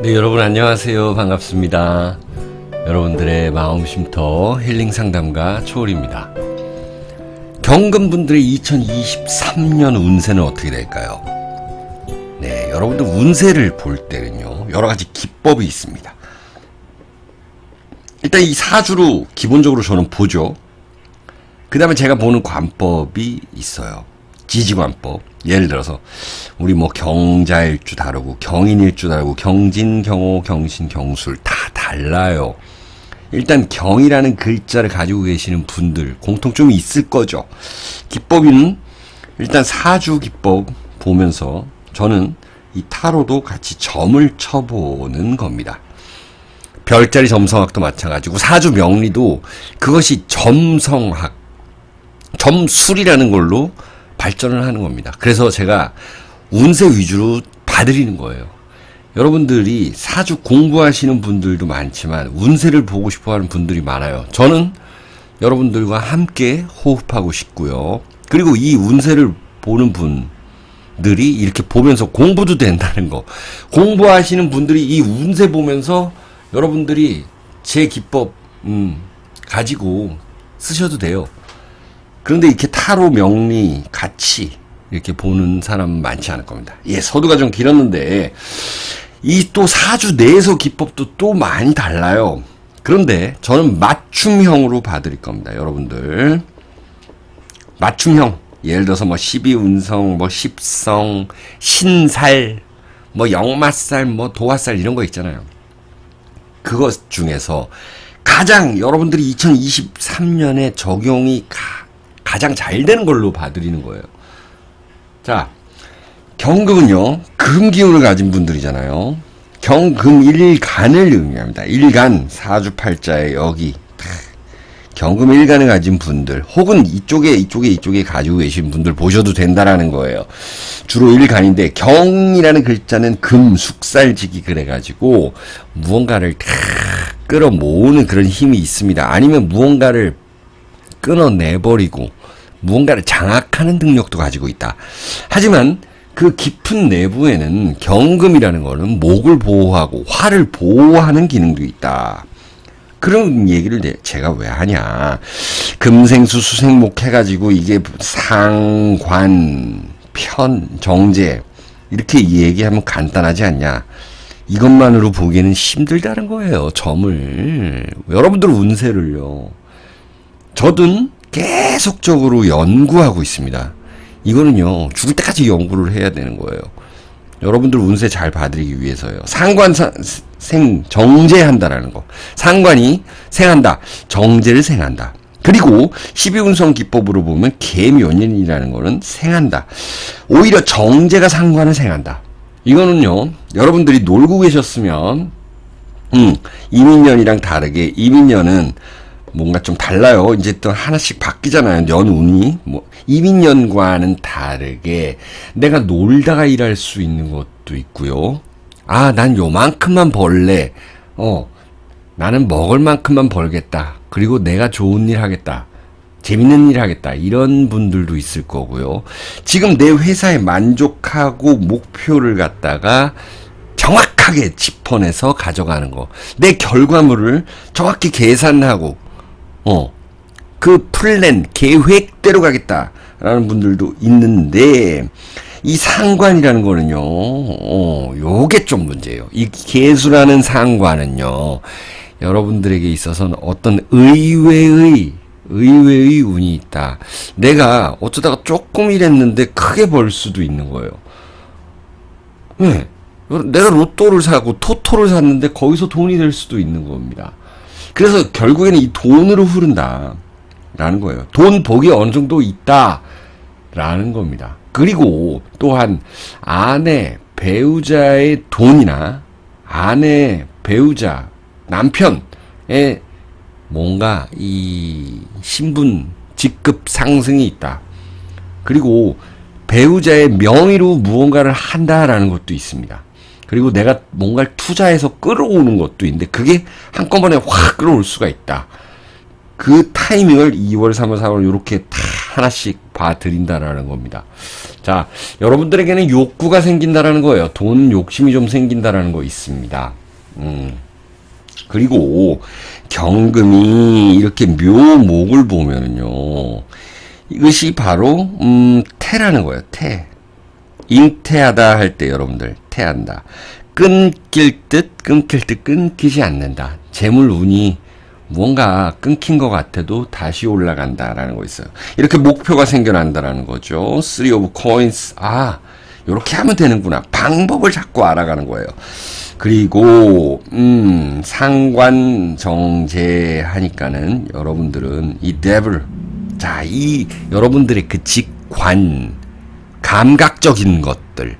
네, 여러분 안녕하세요. 반갑습니다. 여러분들의 마음 쉼터 힐링 상담가 초월입니다. 경금분들의 2023년 운세는 어떻게 될까요? 네, 여러분들 운세를 볼 때는요, 여러 가지 기법이 있습니다. 일단 이 사주로 기본적으로 저는 보죠. 그 다음에 제가 보는 관법이 있어요. 지지관법. 예를 들어서 우리 뭐 경자일주 다르고 경인일주 다르고 경진, 경호, 경신, 경술 다 달라요. 일단 경이라는 글자를 가지고 계시는 분들 공통점이 있을 거죠. 기법은 일단 사주 기법 보면서 저는 이 타로도 같이 점을 쳐보는 겁니다. 별자리 점성학도 마찬가지고 사주 명리도 그것이 점성학, 점술이라는 걸로 발전을 하는 겁니다. 그래서 제가 운세 위주로 봐드리는 거예요. 여러분들이 사주 공부하시는 분들도 많지만 운세를 보고 싶어하는 분들이 많아요. 저는 여러분들과 함께 호흡하고 싶고요. 그리고 이 운세를 보는 분들이 이렇게 보면서 공부도 된다는 거. 공부하시는 분들이 이 운세 보면서 여러분들이 제 기법 가지고 쓰셔도 돼요. 그런데 이렇게 타로 명리 같이 이렇게 보는 사람은 많지 않을 겁니다. 예, 서두가 좀 길었는데 이 또 사주 내에서 기법도 또 많이 달라요. 그런데 저는 맞춤형으로 봐드릴 겁니다. 여러분들 맞춤형, 예를 들어서 뭐 12운성, 뭐 10성, 신살, 뭐 역마살, 뭐 도화살 이런 거 있잖아요. 그것 중에서 가장 여러분들이 2023년에 적용이 가장 잘 되는 걸로 봐드리는 거예요. 자, 경금은요, 금기운을 가진 분들이잖아요. 경금 일간을 의미합니다. 일간, 사주팔자에 여기 경금 일간을 가진 분들, 혹은 이쪽에 가지고 계신 분들 보셔도 된다라는 거예요. 주로 일간인데 경이라는 글자는 금, 숙살지기 그래가지고 무언가를 다 끌어모으는 그런 힘이 있습니다. 아니면 무언가를 끊어내버리고 무언가를 장악하는 능력도 가지고 있다. 하지만 그 깊은 내부에는 경금이라는 거는 목을 보호하고 화를 보호하는 기능도 있다. 그런 얘기를 제가 왜 하냐. 금생수 수생목 해가지고 이게 상관, 편, 정제 이렇게 얘기하면 간단하지 않냐. 이것만으로 보기에는 힘들다는 거예요. 점을. 여러분들 운세를요. 저든 계속적으로 연구하고 있습니다. 이거는요, 죽을 때까지 연구를 해야 되는 거예요. 여러분들 운세 잘 봐드리기 위해서요. 상관, 정제한다라는 거. 상관이 생한다. 정제를 생한다. 그리고 12운성 기법으로 보면 계묘년이라는 거는 생한다. 오히려 정제가 상관을 생한다. 이거는요, 여러분들이 놀고 계셨으면, 이민년이랑 다르게, 이민년은 뭔가 좀 달라요. 이제 또 하나씩 바뀌잖아요. 연운이. 뭐, 이민년과는 다르게 내가 놀다가 일할 수 있는 것도 있고요. 아, 난 요만큼만 벌래. 나는 먹을 만큼만 벌겠다. 그리고 내가 좋은 일 하겠다. 재밌는 일 하겠다. 이런 분들도 있을 거고요. 지금 내 회사에 만족하고 목표를 갖다가 정확하게 짚어내서 가져가는 거. 내 결과물을 정확히 계산하고 그 플랜, 계획대로 가겠다라는 분들도 있는데, 이 상관이라는 거는요, 요게 좀 문제예요. 이 계수라는 상관은요, 여러분들에게 있어서는 어떤 의외의 운이 있다. 내가 어쩌다가 조금 일했는데 크게 벌 수도 있는 거예요. 네. 내가 로또를 사고 토토를 샀는데 거기서 돈이 될 수도 있는 겁니다. 그래서 결국에는 이 돈으로 흐른다라는 거예요. 돈 복이 어느 정도 있다라는 겁니다. 그리고 또한 아내, 배우자의 돈이나 아내, 배우자, 남편의 뭔가 이 신분, 직급 상승이 있다. 그리고 배우자의 명의로 무언가를 한다라는 것도 있습니다. 그리고 내가 뭔가를 투자해서 끌어오는 것도 있는데 그게 한꺼번에 확 끌어올 수가 있다. 그 타이밍을 2월, 3월, 4월 이렇게 다 하나씩 봐드린다라는 겁니다. 자, 여러분들에게는 욕구가 생긴다라는 거예요. 돈 욕심이 좀 생긴다라는 거 있습니다. 그리고 경금이 이렇게 묘목을 보면은요, 이것이 바로 태라는 거예요. 태. 잉태하다 할 때 여러분들 태한다. 끊길 듯 끊기지 않는다. 재물 운이 뭔가 끊긴 것 같아도 다시 올라간다라는 거 있어요. 이렇게 목표가 생겨난다라는 거죠. Three of Coins. 아, 요렇게 하면 되는구나. 방법을 자꾸 알아가는 거예요. 그리고 상관정제 하니까는 여러분들은 이 devil, 자, 이 여러분들의 그 직관, 감각적인 것들,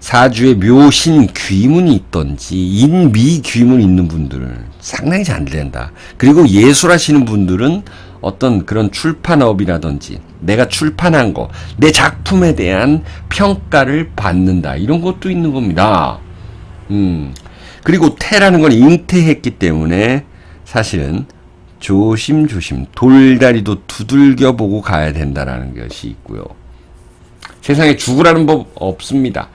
사주에 묘신 귀문이 있던지 인미 귀문이 있는 분들은 상당히 잘 된다. 그리고 예술하시는 분들은 어떤 그런 출판업이라든지 내가 출판한 거, 내 작품에 대한 평가를 받는다. 이런 것도 있는 겁니다. 그리고 태라는 건 잉태했기 때문에 사실은 조심조심 돌다리도 두들겨 보고 가야 된다라는 것이 있고요. 세상에 죽으라는 법 없습니다.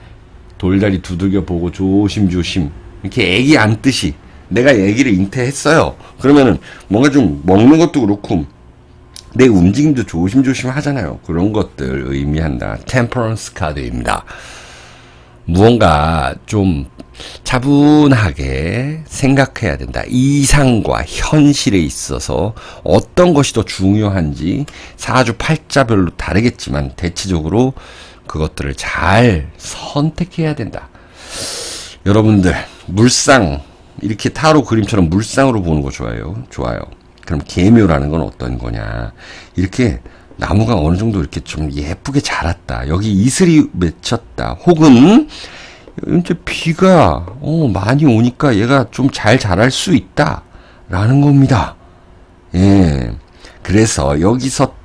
돌다리 두들겨 보고 조심조심 이렇게 애기 안듯이 내가 애기를 잉태했어요. 그러면은 뭔가 좀 먹는 것도 그렇고 내 움직임도 조심조심 하잖아요. 그런 것들 의미한다. 템퍼런스 카드입니다. 무언가 좀 차분하게 생각해야 된다. 이상과 현실에 있어서 어떤 것이 더 중요한지 사주 팔자별로 다르겠지만 대체적으로 그것들을 잘 선택해야 된다. 여러분들 물상 이렇게 타로 그림처럼 물상으로 보는 거 좋아요. 그럼 계묘라는 건 어떤 거냐. 이렇게 나무가 어느 정도 이렇게 좀 예쁘게 자랐다. 여기 이슬이 맺혔다. 혹은 이제 비가 많이 오니까 얘가 좀 잘 자랄 수 있다. 라는 겁니다. 예. 그래서 여기서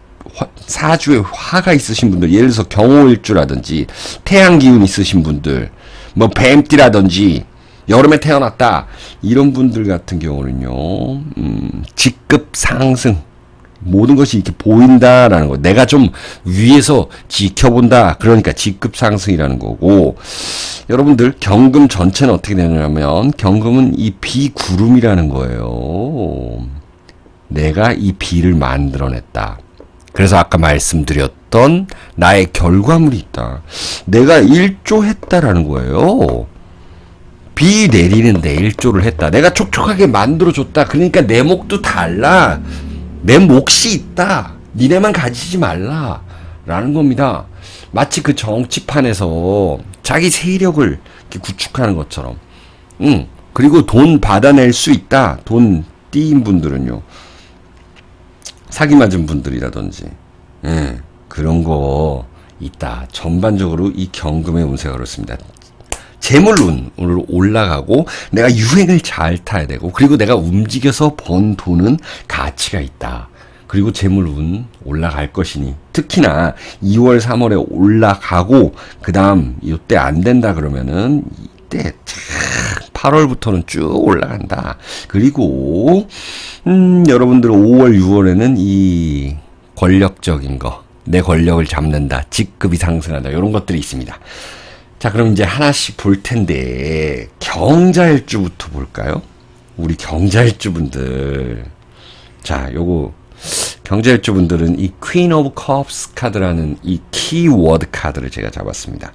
사주에 화가 있으신 분들, 예를 들어서 경호일주라든지 태양 기운 있으신 분들, 뭐 뱀띠라든지 여름에 태어났다 이런 분들 같은 경우는요, 직급 상승, 모든 것이 이렇게 보인다라는 거, 내가 좀 위에서 지켜본다, 그러니까 직급 상승이라는 거고, 여러분들 경금 전체는 어떻게 되냐면 경금은 이 비구름이라는 거예요. 내가 이 비를 만들어냈다. 그래서 아까 말씀드렸던 나의 결과물이 있다. 내가 일조했다라는 거예요. 비 내리는데 일조를 했다. 내가 촉촉하게 만들어줬다. 그러니까 내 목도 달라. 내 몫이 있다. 니네만 가지지 말라. 라는 겁니다. 마치 그 정치판에서 자기 세력을 이렇게 구축하는 것처럼. 그리고 돈 받아낼 수 있다. 돈 띄인 분들은요. 사기 맞은 분들이라든지 그런 거 있다. 전반적으로 이 경금의 운세가 그렇습니다. 재물운으로 올라가고 내가 유행을 잘 타야 되고 그리고 내가 움직여서 번 돈은 가치가 있다. 그리고 재물운 올라갈 것이니 특히나 2월 3월에 올라가고 그 다음 이때 안 된다 그러면은 이때 8월부터는 쭉 올라간다. 그리고 여러분들 5월 6월에는 이 권력적인 거, 내 권력을 잡는다, 직급이 상승한다, 이런 것들이 있습니다. 자, 그럼 이제 하나씩 볼 텐데 경자일주부터 볼까요? 우리 경자일주분들, 자, 요거 경자일주분들은 이 Queen of Cups 카드라는 이 키워드 카드를 제가 잡았습니다.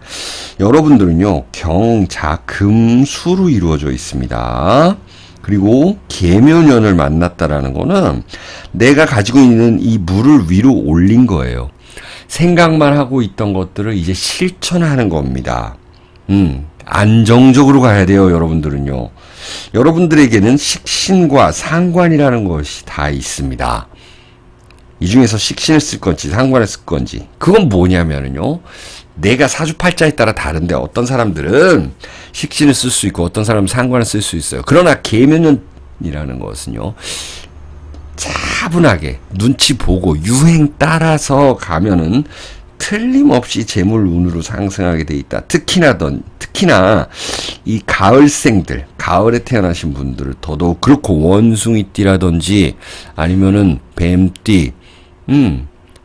여러분들은요, 경자 금수로 이루어져 있습니다. 그리고 계묘년을 만났다라는 거는 내가 가지고 있는 이 물을 위로 올린 거예요. 생각만 하고 있던 것들을 이제 실천하는 겁니다. 안정적으로 가야 돼요, 여러분들은요. 여러분들에게는 식신과 상관이라는 것이 다 있습니다. 이 중에서 식신을 쓸 건지 상관을 쓸 건지, 그건 뭐냐면은요, 내가 사주팔자에 따라 다른데 어떤 사람들은 식신을 쓸 수 있고 어떤 사람은 상관을 쓸 수 있어요. 그러나 계묘년이라는 것은요, 차분하게 눈치 보고 유행 따라서 가면은 틀림없이 재물운으로 상승하게 돼 있다. 특히나 이 가을생들, 가을에 태어나신 분들을 더더욱 그렇고, 원숭이띠라든지 아니면은 뱀띠,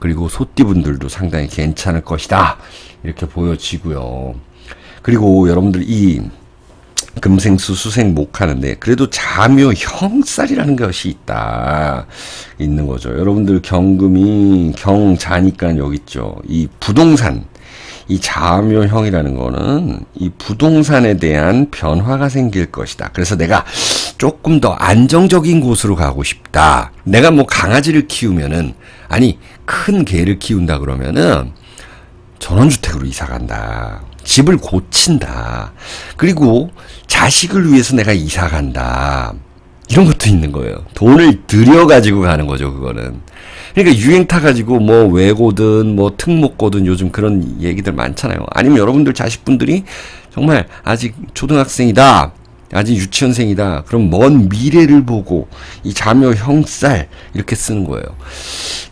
그리고 소띠분들도 상당히 괜찮을 것이다. 이렇게 보여지고요. 그리고 여러분들 이 금생수 수생목 하는데 그래도 자묘 형살이라는 것이 있는 거죠. 여러분들 경금이 경자니까 여기 있죠. 이 부동산, 이 자묘형이라는 거는 이 부동산에 대한 변화가 생길 것이다. 그래서 내가 조금 더 안정적인 곳으로 가고 싶다. 내가 뭐 강아지를 키우면은, 아니 큰 개를 키운다 그러면은 전원주택으로 이사 간다. 집을 고친다. 그리고 자식을 위해서 내가 이사 간다. 이런 것도 있는 거예요. 돈을 들여가지고 가는 거죠, 그거는. 그러니까 유행 타가지고 뭐 외고든 뭐 특목고든 요즘 그런 얘기들 많잖아요. 아니면 여러분들 자식분들이 정말 아직 초등학생이다. 아직 유치원생이다. 그럼 먼 미래를 보고 이 자묘 형살 이렇게 쓰는 거예요.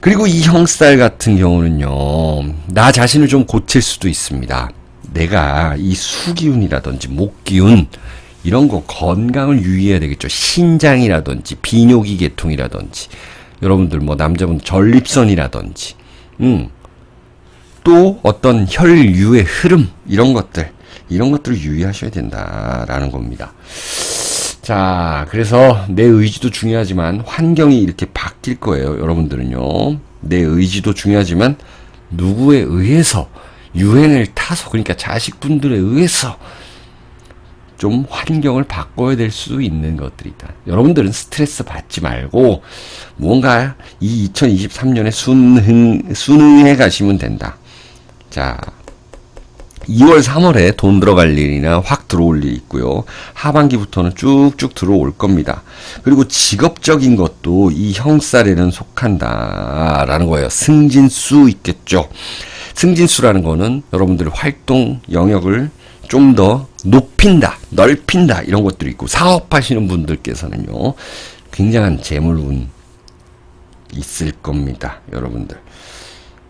그리고 이 형살 같은 경우는요. 나 자신을 좀 고칠 수도 있습니다. 내가 이 수기운이라든지 목기운 이런 거 건강을 유의해야 되겠죠. 신장이라든지 비뇨기 계통이라든지 여러분들 뭐 남자분 전립선이라든지 또 어떤 혈류의 흐름 이런 것들을 유의하셔야 된다라는 겁니다. 자, 그래서 내 의지도 중요하지만 환경이 이렇게 바뀔 거예요. 여러분들은요. 내 의지도 중요하지만 누구에 의해서 유행을 타서, 그러니까 자식분들에 의해서 좀 환경을 바꿔야 될 수 있는 것들이다. 여러분들은 스트레스 받지 말고 뭔가 이 2023년에 순응해 가시면 된다. 자, 2월, 3월에 돈 들어갈 일이나 확 들어올 일이 있고요. 하반기부터는 쭉쭉 들어올 겁니다. 그리고 직업적인 것도 이 형살에는 속한다라는 거예요. 승진수 있겠죠. 승진수라는 거는 여러분들의 활동 영역을 좀 더 높인다, 넓힌다 이런 것들이 있고, 사업하시는 분들께서는요 굉장한 재물운 있을 겁니다. 여러분들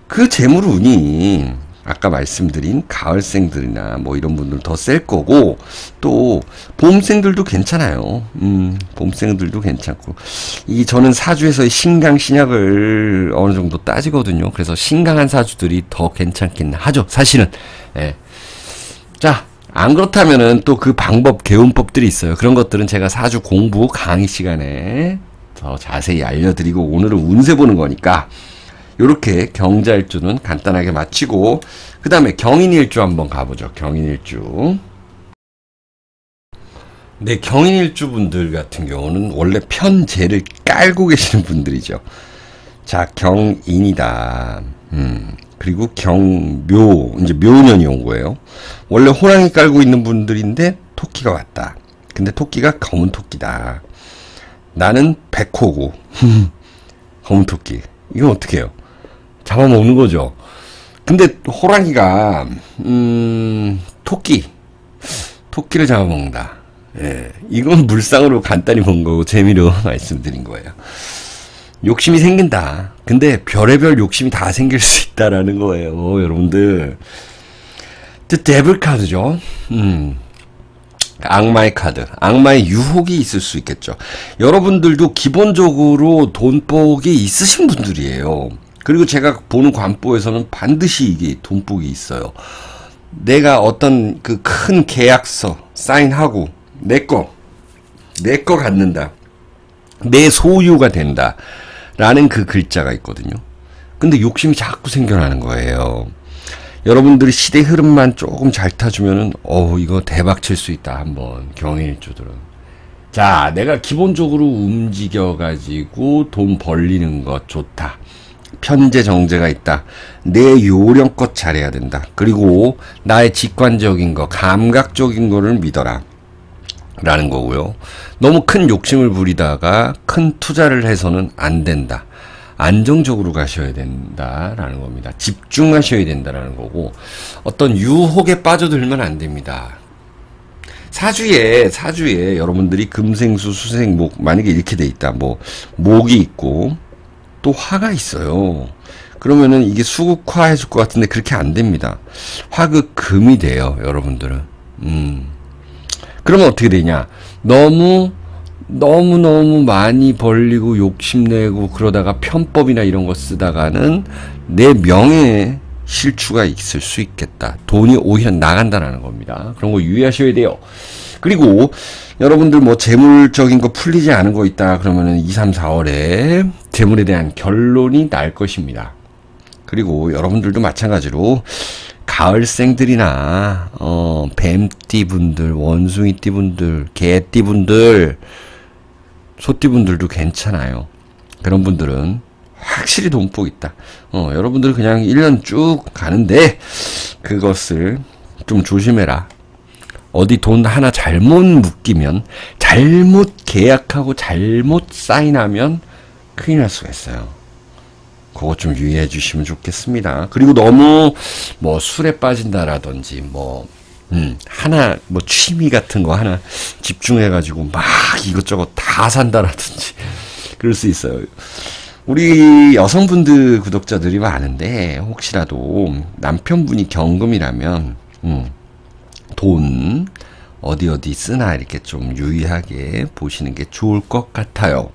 그 재물운이 아까 말씀드린 가을생들이나 뭐 이런 분들 더 셀 거고, 또 봄생들도 괜찮아요. 봄생들도 괜찮고, 저는 사주에서의 신강 신약을 어느 정도 따지거든요. 그래서 신강한 사주들이 더 괜찮긴 하죠, 사실은. 예. 자, 안 그렇다면은 또 그 방법, 개운법들이 있어요. 그런 것들은 제가 사주 공부 강의 시간에 더 자세히 알려드리고, 오늘은 운세 보는 거니까 요렇게 경자일주는 간단하게 마치고, 그 다음에 경인일주 한번 가보죠. 경인일주. 네, 경인일주 분들 같은 경우는 원래 편재를 깔고 계시는 분들이죠. 자, 경인이다. 그리고 경묘, 이제 묘년이 온 거예요. 원래 호랑이 깔고 있는 분들인데 토끼가 왔다. 근데 토끼가 검은 토끼다. 나는 백호고 검은 토끼. 이건 어떻게 해요? 잡아먹는 거죠. 근데 호랑이가 토끼를 잡아먹는다. 예, 이건 물상으로 간단히 본 거고 재미로 말씀드린 거예요. 욕심이 생긴다. 근데 별의별 욕심이 다 생길 수 있다라는 거예요, 여러분들. The Devil 카드죠. 악마의 카드. 악마의 유혹이 있을 수 있겠죠. 여러분들도 기본적으로 돈복이 있으신 분들이에요. 그리고 제가 보는 관보에서는 반드시 이게 돈복이 있어요. 내가 어떤 그 큰 계약서 사인하고 내 거 갖는다. 내 소유가 된다. 라는 그 글자가 있거든요. 근데 욕심이 자꾸 생겨나는 거예요. 여러분들이 시대 흐름만 조금 잘 타주면은 이거 대박 칠 수 있다. 한번 경일주들은. 자, 내가 기본적으로 움직여가지고 돈 벌리는 것 좋다. 편재 정제가 있다. 내 요령껏 잘해야 된다. 그리고 나의 직관적인 거, 감각적인 거를 믿어라. 라는 거고요. 너무 큰 욕심을 부리다가 큰 투자를 해서는 안 된다. 안정적으로 가셔야 된다라는 겁니다. 집중하셔야 된다라는 거고, 어떤 유혹에 빠져들면 안 됩니다. 사주에 여러분들이 금생수, 수생목, 만약에 이렇게 돼 있다. 뭐 목이 있고 또 화가 있어요. 그러면은 이게 수국화 해줄 것 같은데 그렇게 안 됩니다. 화극 금이 돼요, 여러분들은. 그러면 어떻게 되냐? 너무 너무너무 많이 벌리고 욕심내고 그러다가 편법이나 이런 거 쓰다가는 내 명예에 실추가 있을 수 있겠다. 돈이 오히려 나간다는 겁니다. 그런 거 유의하셔야 돼요. 그리고 여러분들 뭐 재물적인 거 풀리지 않은 거 있다 그러면은 2, 3, 4월에 재물에 대한 결론이 날 것입니다. 그리고 여러분들도 마찬가지로 가을생들이나 뱀띠분들, 원숭이띠분들, 개띠분들, 소띠분들도 괜찮아요. 그런 분들은 확실히 돈복 있다. 여러분들 그냥 1년 쭉 가는데 그것을 좀 조심해라. 어디 돈 하나 잘못 묶이면, 잘못 계약하고 잘못 사인하면 큰일 날 수가 있어요. 그거 좀 유의해 주시면 좋겠습니다. 그리고 너무 뭐 술에 빠진다라든지 하나 취미 같은 거 하나 집중해 가지고 막 이것저것 다 산다라든지 그럴 수 있어요. 우리 여성분들 구독자들이 많은데 혹시라도 남편분이 경금이라면 돈 어디 쓰나 이렇게 좀 유의하게 보시는 게 좋을 것 같아요.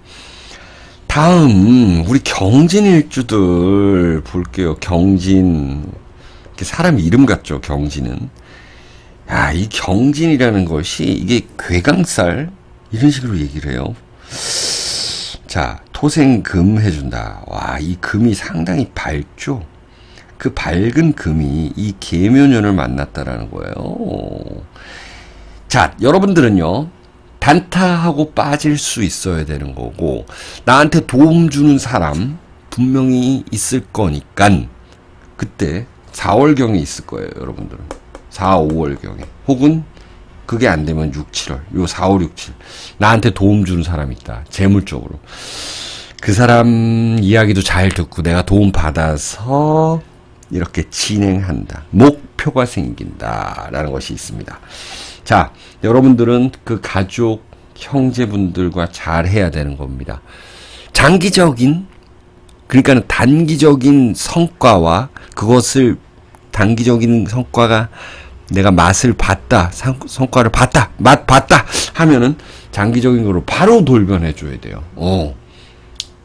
다음 우리 경진일주들 볼게요. 경진, 사람 이름 같죠. 경진은. 야, 이 경진이라는 것이 이게 괴강살 이런 식으로 얘기를 해요. 자, 토생금 해준다. 와, 이 금이 상당히 밝죠. 그 밝은 금이 이 계묘년을 만났다라는 거예요. 자, 여러분들은요, 단타하고 빠질 수 있어야 되는 거고, 나한테 도움 주는 사람 분명히 있을 거니까, 그때 4월경에 있을 거예요, 여러분들은. 4, 5월경에. 혹은, 그게 안 되면 6, 7월. 요 4, 5, 6, 7. 나한테 도움 주는 사람이 있다. 재물적으로. 그 사람 이야기도 잘 듣고 내가 도움 받아서 이렇게 진행한다. 목표가 생긴다. 라는 것이 있습니다. 자, 여러분들은 그 가족, 형제분들과 잘 해야 되는 겁니다. 장기적인, 그러니까 단기적인 성과와 그것을 단기적인 성과가 내가 맛을 봤다, 성과를 봤다, 맛 봤다 하면은 장기적인 거로 바로 돌변해 줘야 돼요.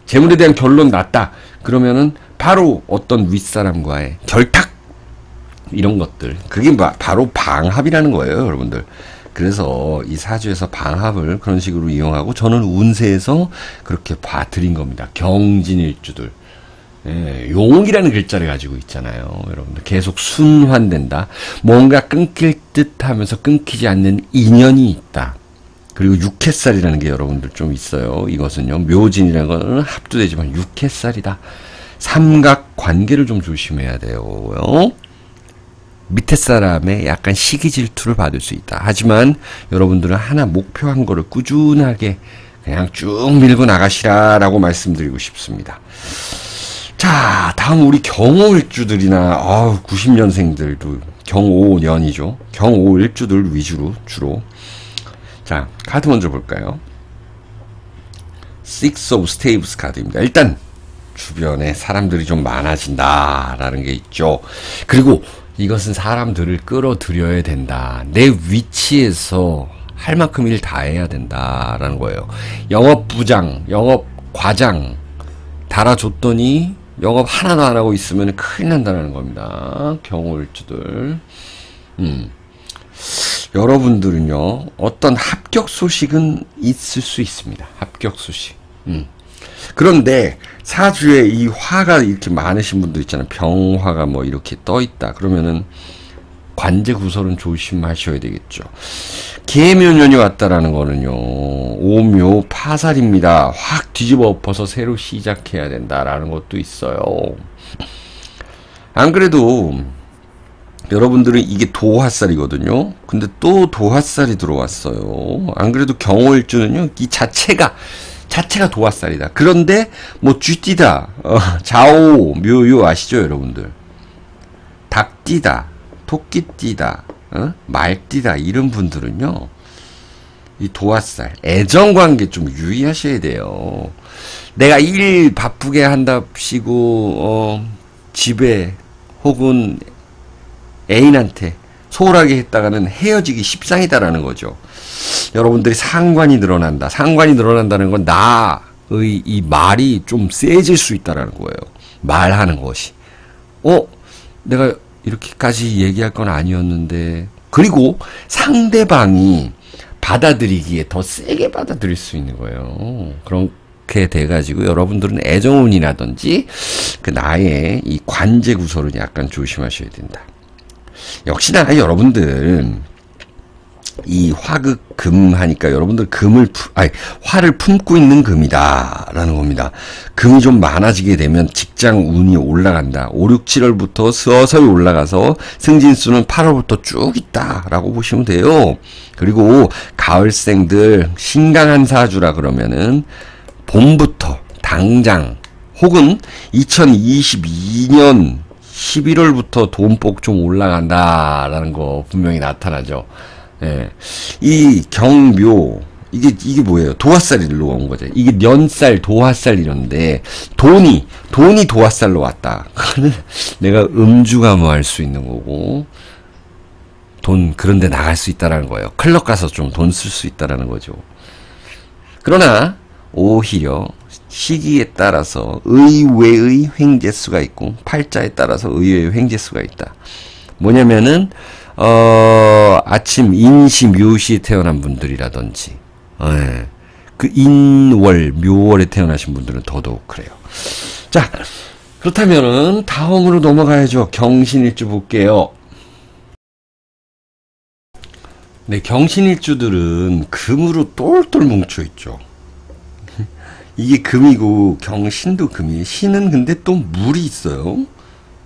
재물에 대한 결론 났다. 그러면은 바로 어떤 윗사람과의 결탁 이런 것들, 그게 바로 방합이라는 거예요, 여러분들. 그래서 이 사주에서 방합을 그런 식으로 이용하고 저는 운세에서 그렇게 봐드린 겁니다. 경진일주들. 예, 용이라는 글자를 가지고 있잖아요. 여러분들 계속 순환된다. 뭔가 끊길 듯 하면서 끊기지 않는 인연이 있다. 그리고 육해살이라는 게 여러분들 좀 있어요. 이것은요, 묘진이라는 거는 합두되지만 육해살이다. 삼각 관계를 좀 조심해야 돼요. 밑에 사람의 약간 시기 질투를 받을 수 있다. 하지만 여러분들은 하나 목표한 거를 꾸준하게 그냥 쭉 밀고 나가시라라고 말씀드리고 싶습니다. 자, 다음 우리 경오일주들이나 90년생들도 경오년이죠. 경오일주들 위주로 주로. 자, 카드 먼저 볼까요? Six of Staves 카드입니다. 일단 주변에 사람들이 좀 많아진다라는 게 있죠. 그리고 이것은 사람들을 끌어들여야 된다. 내 위치에서 할 만큼 일 다 해야 된다라는 거예요. 영업부장, 영업과장 달아줬더니 영업 하나도 안 하고 있으면 큰일 난다는 겁니다. 경호일주들. 여러분들은요, 어떤 합격 소식은 있을 수 있습니다. 합격 소식. 그런데 사주에 이 화가 이렇게 많으신 분들 있잖아요. 병화가 뭐 이렇게 떠 있다. 그러면은 관제 구설은 조심하셔야 되겠죠. 계묘년이 왔다라는 거는요, 오묘 파살입니다. 확 뒤집어 엎어서 새로 시작해야 된다라는 것도 있어요. 안 그래도 여러분들은 이게 도화살이거든요. 근데 또 도화살이 들어왔어요. 안 그래도 경호일주는요, 이 자체가 도화살이다. 그런데 뭐 쥐띠다, 자오, 묘요 아시죠, 여러분들? 닭띠다, 토끼띠다, 말띠다 이런 분들은요, 이 도화살, 애정관계 좀 유의하셔야 돼요. 내가 일 바쁘게 한답시고 집에 혹은 애인한테 소홀하게 했다가는 헤어지기 십상이다라는 거죠. 여러분들이 상관이 늘어난다. 상관이 늘어난다는 건 나의 이 말이 좀 세질 수 있다라는 거예요. 말하는 것이. 내가 이렇게까지 얘기할 건 아니었는데. 그리고 상대방이 받아들이기에 더 세게 받아들일 수 있는 거예요. 그렇게 돼가지고 여러분들은 애정운이라든지 그 나의 이 관제 구설은 약간 조심하셔야 된다. 역시나 여러분들 이 화극금 하니까 여러분들 화를 품고 있는 금이다 라는 겁니다. 금이 좀 많아지게 되면 직장 운이 올라간다. 5, 6, 7월부터 서서히 올라가서 승진수는 8월부터 쭉 있다 라고 보시면 돼요. 그리고 가을생들 신강한 사주라 그러면은 봄부터 당장 혹은 2022년 11월부터 돈복 좀 올라간다라는 거 분명히 나타나죠. 예. 이 경묘, 이게 뭐예요? 도화살로 온 거죠. 이게 년살, 도화살 이런데, 돈이 도화살로 왔다. 그거는 내가 음주가무할 수 있는 거고, 그런데 나갈 수 있다라는 거예요. 클럽 가서 좀 돈 쓸 수 있다라는 거죠. 그러나, 오히려, 시기에 따라서 의외의 횡재수가 있고, 팔자에 따라서 의외의 횡재수가 있다. 뭐냐면은, 아침 인시 묘시에 태어난 분들이라든지, 그 인월 묘월에 태어나신 분들은 더더욱 그래요. 자, 그렇다면은 다음으로 넘어가야죠. 경신일주 볼게요. 네, 경신일주들은 금으로 똘똘 뭉쳐 있죠. 이게 금이고 경신도 금이에요. 신은 근데 또 물이 있어요.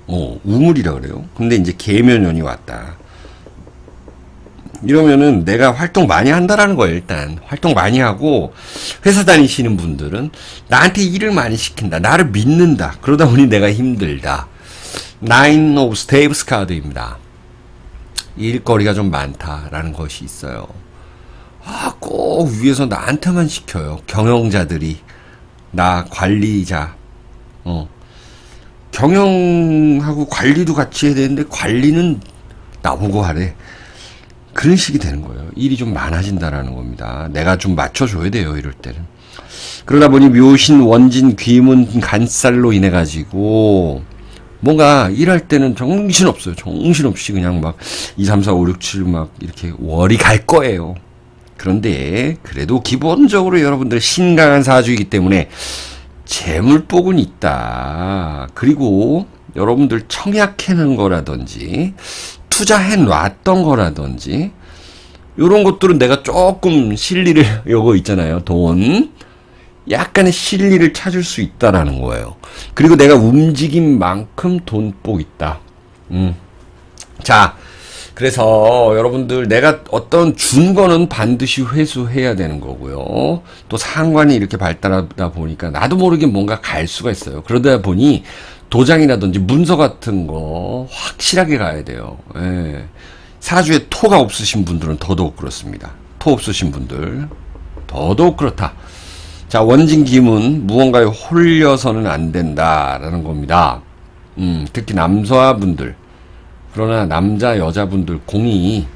우물이라 그래요. 근데 이제 계면연이 왔다. 이러면은 내가 활동 많이 한다라는 거예요. 일단 활동 많이 하고 회사 다니시는 분들은 나한테 일을 많이 시킨다. 나를 믿는다. 그러다 보니 내가 힘들다. Nine of Staves 카드입니다. 일거리가 좀 많다라는 것이 있어요. 꼭 위에서 나한테만 시켜요. 경영자들이. 나 관리자. 경영하고 관리도 같이 해야 되는데 관리는 나보고 하래. 그런 식이 되는 거예요. 일이 좀 많아진다라는 겁니다. 내가 좀 맞춰줘야 돼요. 이럴 때는. 그러다 보니 묘신, 원진, 귀문, 간살로 인해 가지고 뭔가 일할 때는 정신없어요. 정신없이 그냥 막 2, 3, 4, 5, 6, 7 막 이렇게 월이 갈 거예요. 그런데 그래도 기본적으로 여러분들 신강한 사주이기 때문에 재물복은 있다. 그리고 여러분들 청약해놓은 거라든지 투자해 놨던 거라든지 요런 것들은 내가 조금 실리를 요거 있잖아요. 돈 약간의 실리를 찾을 수 있다라는 거예요. 그리고 내가 움직인 만큼 돈복 있다. 자, 그래서 여러분들 내가 어떤 준 거는 반드시 회수해야 되는 거고요. 또 상관이 이렇게 발달하다 보니까 나도 모르게 뭔가 갈 수가 있어요. 그러다 보니 도장이라든지 문서 같은 거 확실하게 가야 돼요. 예. 사주에 토가 없으신 분들은 더더욱 그렇습니다. 토 없으신 분들 더더욱 그렇다. 자, 원진기문 무언가에 홀려서는 안 된다라는 겁니다. 특히 남자분들, 그러나 남자 여자분들 공이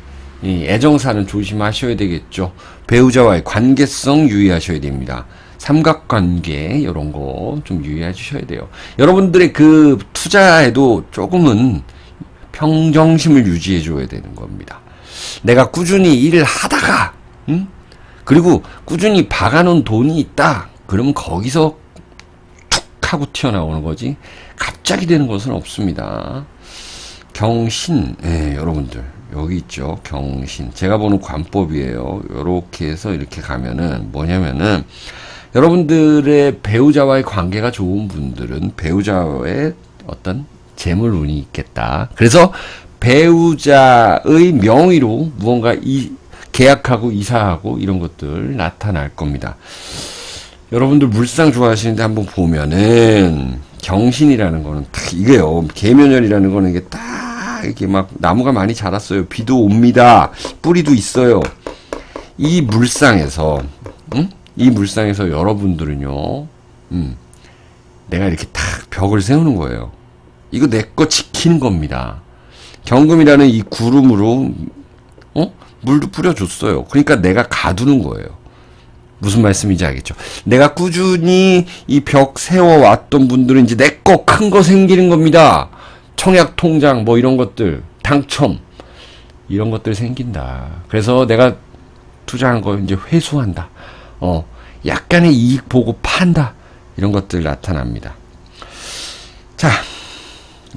애정사는 조심하셔야 되겠죠. 배우자와의 관계성 유의하셔야 됩니다. 삼각관계 이런 거 좀 유의해 주셔야 돼요. 여러분들의 그 투자에도 조금은 평정심을 유지해 줘야 되는 겁니다. 내가 꾸준히 일을 하다가 그리고 꾸준히 박아놓은 돈이 있다. 그러면 거기서 툭 하고 튀어나오는 거지 갑자기 되는 것은 없습니다. 경신, 여러분들 여기 있죠. 경신. 제가 보는 관법이에요. 요렇게 해서 이렇게 가면은 뭐냐면은 여러분들의 배우자와의 관계가 좋은 분들은 배우자의 어떤 재물운이 있겠다. 그래서 배우자의 명의로 무언가 계약하고 이사하고 이런 것들 나타날 겁니다. 여러분들 물상 좋아하시는데 한번 보면은 경신이라는 거는 딱 이게요. 계면열이라는 거는 이게 딱 이렇게 막 나무가 많이 자랐어요. 비도 옵니다. 뿌리도 있어요. 이 물상에서 이 물상에서 여러분들은요, 내가 이렇게 딱 벽을 세우는 거예요. 이거 내 거 지키는 겁니다. 경금이라는 이 구름으로, 물도 뿌려줬어요. 그러니까 내가 가두는 거예요. 무슨 말씀인지 알겠죠? 내가 꾸준히 이 벽 세워왔던 분들은 이제 내 거 큰 거 생기는 겁니다. 청약 통장 뭐 이런 것들, 당첨 이런 것들 생긴다. 그래서 내가 투자한 거 이제 회수한다. 약간의 이익 보고 판다. 이런 것들 나타납니다. 자,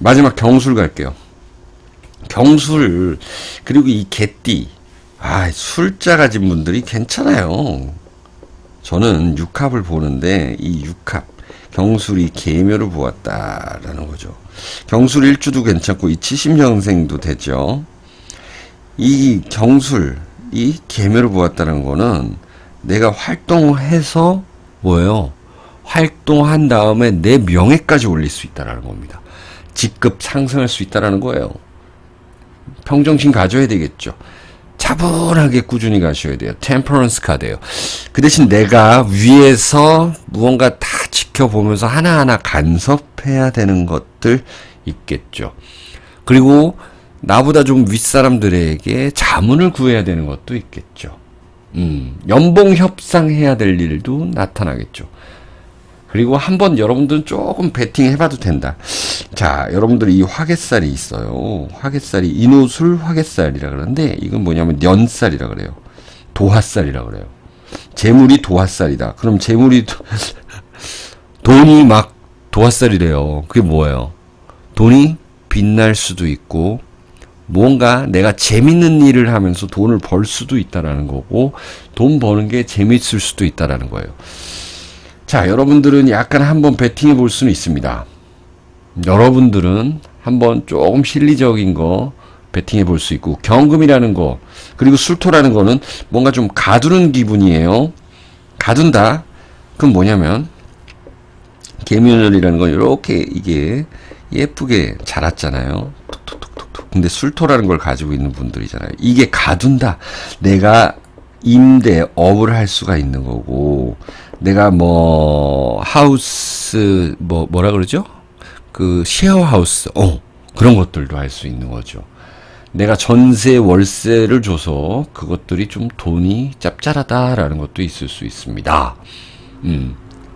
마지막 경술 갈게요. 경술, 그리고 이 개띠. 술자 가진 분들이 괜찮아요. 저는 육합을 보는데 이 육합, 경술이 계묘를 보았다라는 거죠. 경술 일주도 괜찮고 이 70년생도 되죠. 이 경술, 이 계묘를 보았다는 거는 내가 활동해서 뭐예요? 활동한 다음에 내 명예까지 올릴 수 있다라는 겁니다. 직급 상승할 수 있다라는 거예요. 평정심 가져야 되겠죠. 차분하게 꾸준히 가셔야 돼요. 템퍼런스 카드예요. 그 대신 내가 위에서 무언가 다 지켜보면서 하나하나 간섭해야 되는 것들 있겠죠. 그리고 나보다 좀 윗사람들에게 자문을 구해야 되는 것도 있겠죠. 연봉 협상해야 될 일도 나타나겠죠. 그리고 한번 여러분들은 조금 베팅 해봐도 된다. 자, 여러분들 이 화개살이 있어요. 화개살이 인호술 화개살이라 그러는데 이건 뭐냐면 년살이라 그래요. 도화살이라 그래요. 재물이 도화살이다. 그럼 재물이 돈이 막 도화살이래요. 그게 뭐예요? 돈이 빛날 수도 있고 뭔가 내가 재밌는 일을 하면서 돈을 벌 수도 있다라는 거고 돈 버는 게 재밌을 수도 있다라는 거예요. 자, 여러분들은 약간 한번 베팅해 볼 수는 있습니다. 여러분들은 한번 조금 실리적인 거 베팅해 볼 수 있고 경금이라는 거 그리고 술토라는 거는 뭔가 좀 가두는 기분이에요. 가둔다. 그럼 뭐냐면 계묘년이라는 건 이렇게 이게 예쁘게 자랐잖아요. 톡톡톡톡. 근데 술토라는 걸 가지고 있는 분들이잖아요. 이게 가둔다. 내가 임대업을 할 수가 있는 거고 내가 뭐 하우스 뭐라 그러죠? 그 셰어하우스 그런 것들도 할 수 있는 거죠. 내가 전세 월세를 줘서 그것들이 좀 돈이 짭짤하다라는 것도 있을 수 있습니다.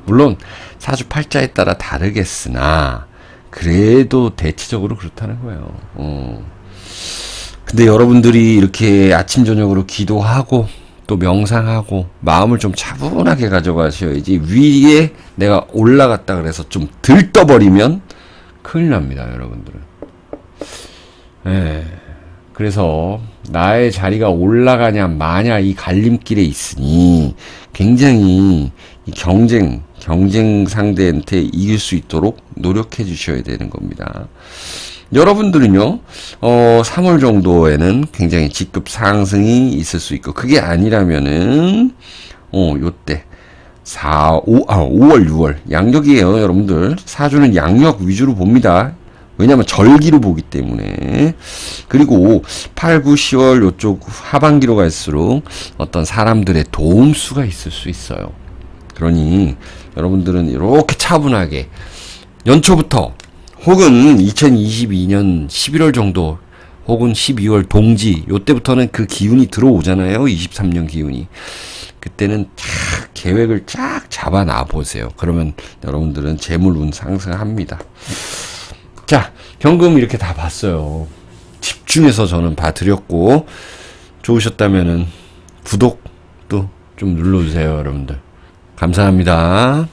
물론 사주팔자에 따라 다르겠으나 그래도 대체적으로 그렇다는 거예요. 근데 여러분들이 이렇게 아침 저녁으로 기도하고 또 명상하고 마음을 좀 차분하게 가져가셔야지 위에 내가 올라갔다 그래서 좀 들떠버리면 큰일 납니다, 여러분들은. 그래서 나의 자리가 올라가냐 마냐 이 갈림길에 있으니 굉장히 이 경쟁 상대한테 이길 수 있도록 노력해 주셔야 되는 겁니다. 여러분들은요, 3월 정도에는 굉장히 직급 상승이 있을 수 있고, 그게 아니라면은, 요때, 5월, 6월, 양력이에요, 여러분들. 사주는 양력 위주로 봅니다. 왜냐면 절기로 보기 때문에. 그리고 8, 9, 10월 요쪽 하반기로 갈수록 어떤 사람들의 도움수가 있을 수 있어요. 그러니, 여러분들은 이렇게 차분하게, 연초부터, 혹은 2022년 11월 정도 혹은 12월 동지 요때부터는 그 기운이 들어오잖아요. 23년 기운이. 그때는 쫙 계획을 쫙 잡아놔 보세요. 그러면 여러분들은 재물운 상승합니다. 자, 경금 이렇게 다 봤어요. 집중해서 저는 봐드렸고 좋으셨다면은 구독도 좀 눌러주세요, 여러분들. 감사합니다.